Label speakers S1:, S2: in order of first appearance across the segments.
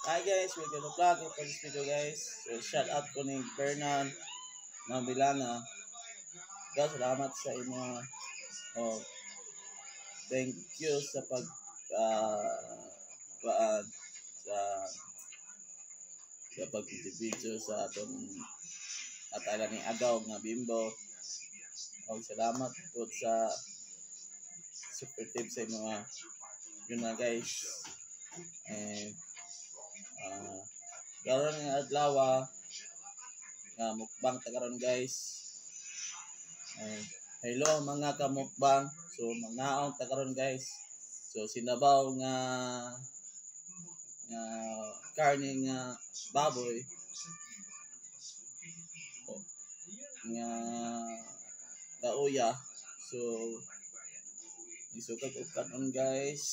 S1: Hi guys, welcome to vlog for this video guys. So shout out ko ni Bernard Nambilana. Guys, salamat sa inyo. Oh, thank you sa pag paan sa pag-video sa atong atala ni Agaw nga Bimbo. Oh, salamat po sa super tips sa mga yun na guys. And karon nga adlaw nga mukbang ta karon guys. Hello mga kamukbang. So magnaon ta karon guys. So sinabaw nga karne nga baboy. Nga lauya. So isukat og kanon guys.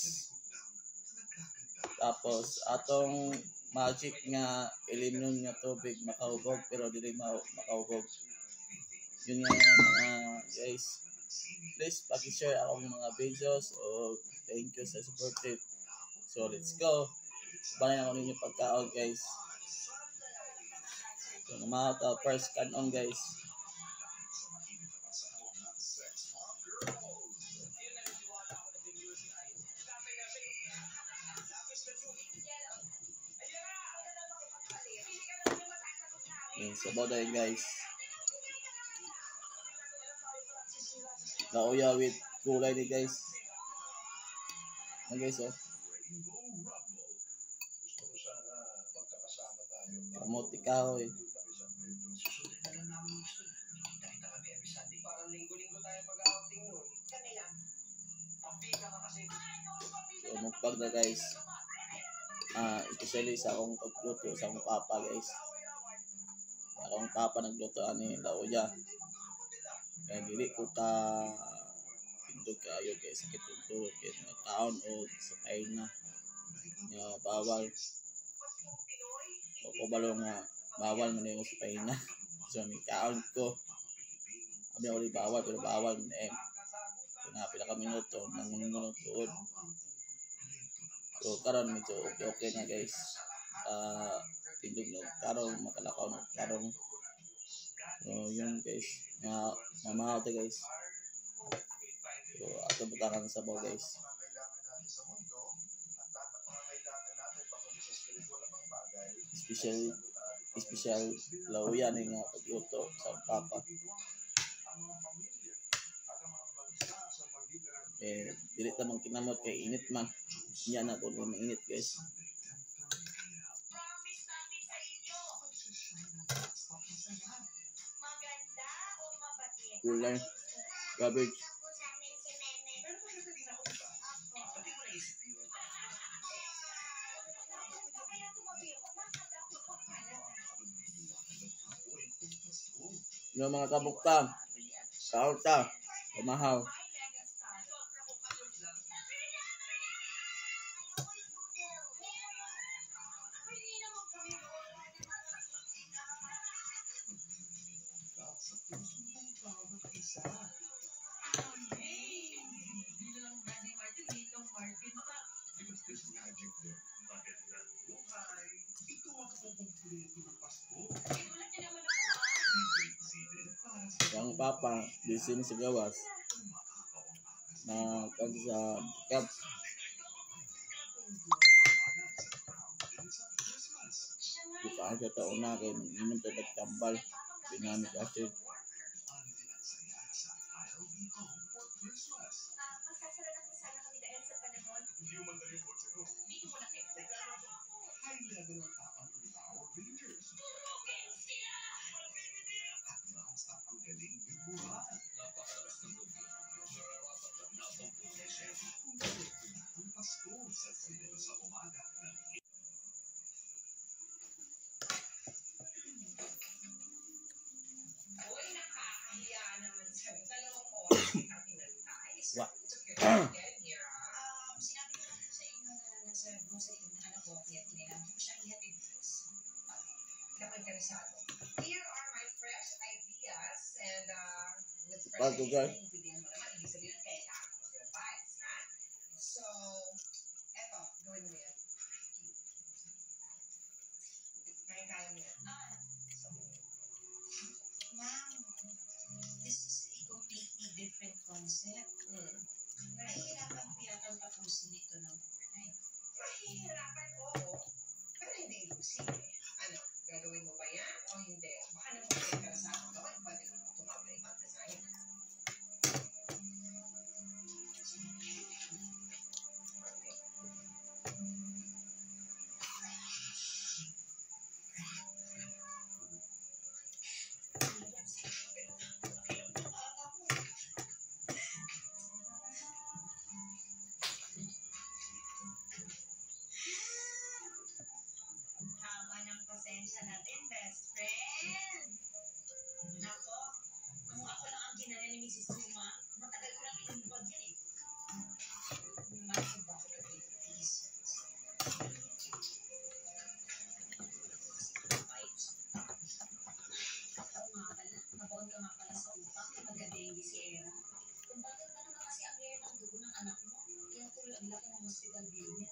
S1: Tapos atong magic nga ilimnon nga tubig makahubog pero dili makahubog. Yun nga mga guys. Please paki-share akong mga videos o thank you sa support. So let's go. Banayan ako ninyo pagkaon guys. So mga first kanon guys. Sabaw tayo guys. Lauya with gulay ni guys. Guys oh. Kamot ikaw eh. So mukbang na guys. Especially sa akong pagluto sa akong papa guys. Akong papa nagluto ani lauya. Kaya dili ko ta pindog kayo guys, sakit yung tuhod kaya nagkaon o sakay na nga bawal o balo nga bawal man yung sakay na. So nagkaon ko kami ako rin bawal pero bawal man nga pila ka minuto nangununod tuhod. So karon medyo okay na guys. Tindog no karong makalakaw no karong. So yun guys nga mamahaw ta guys. So ato butakan sa baw guys. Special lauya ni nga pagluto sa papa. Dili ta man kinamot kay init man. Yan na kung mainit guys. Gulay, cabbage. Yung mga kabukta, kaulta, kumahaw. Yang papa di sini segawas nah kan sa kap buka aja tao na kay minum tayo tambal binamit acid. Bago guys.
S2: concept. Nahihirapan piyatang tapusin ito ng buhay. Mahihirapan, oo. Pero hindi imposible. Ano, gagawin mo ba yan o hindi? Baka naman para sa akin gawin. Pwede mo naman tumabay mag-design. Tama ng pasensya natin, best friend. Nako, kung ako lang ang ginana ni Mrs. Luma, matagal ko lang inumbag yan eh. Naman ba ako na please? Oo nga pala, nabaon ka nga pala sa utang, magka-dengue si Era. Kung bakit pa naman kasi ang rare ng dugo ng anak mo, kaya tuloy ang laki ng hospital bill niya.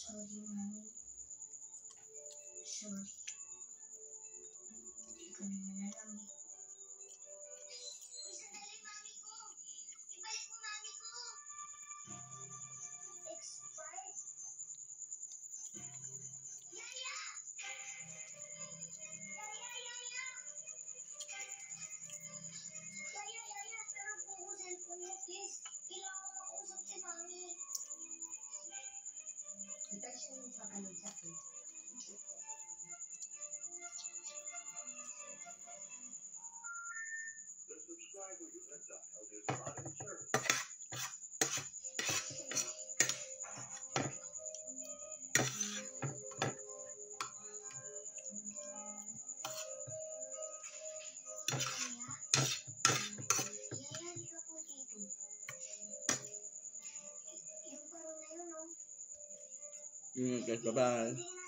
S2: Sorry, Mami. Sorry. Hindi ko naman alam eh. Uy, sandali, Mami ko. Ibalik mo, Mami ko. Expired. Yaya! Yaya, pero po ko cellphone niya, please. Kailangan ko makausap si Mami. Detection mo sa kalagsak eh.
S3: The subscriber you have dialed is not in service.
S2: Yaya, di ka po dito. Yung parang na yun, no?
S1: Guys, bye-bye.
S2: Hindi na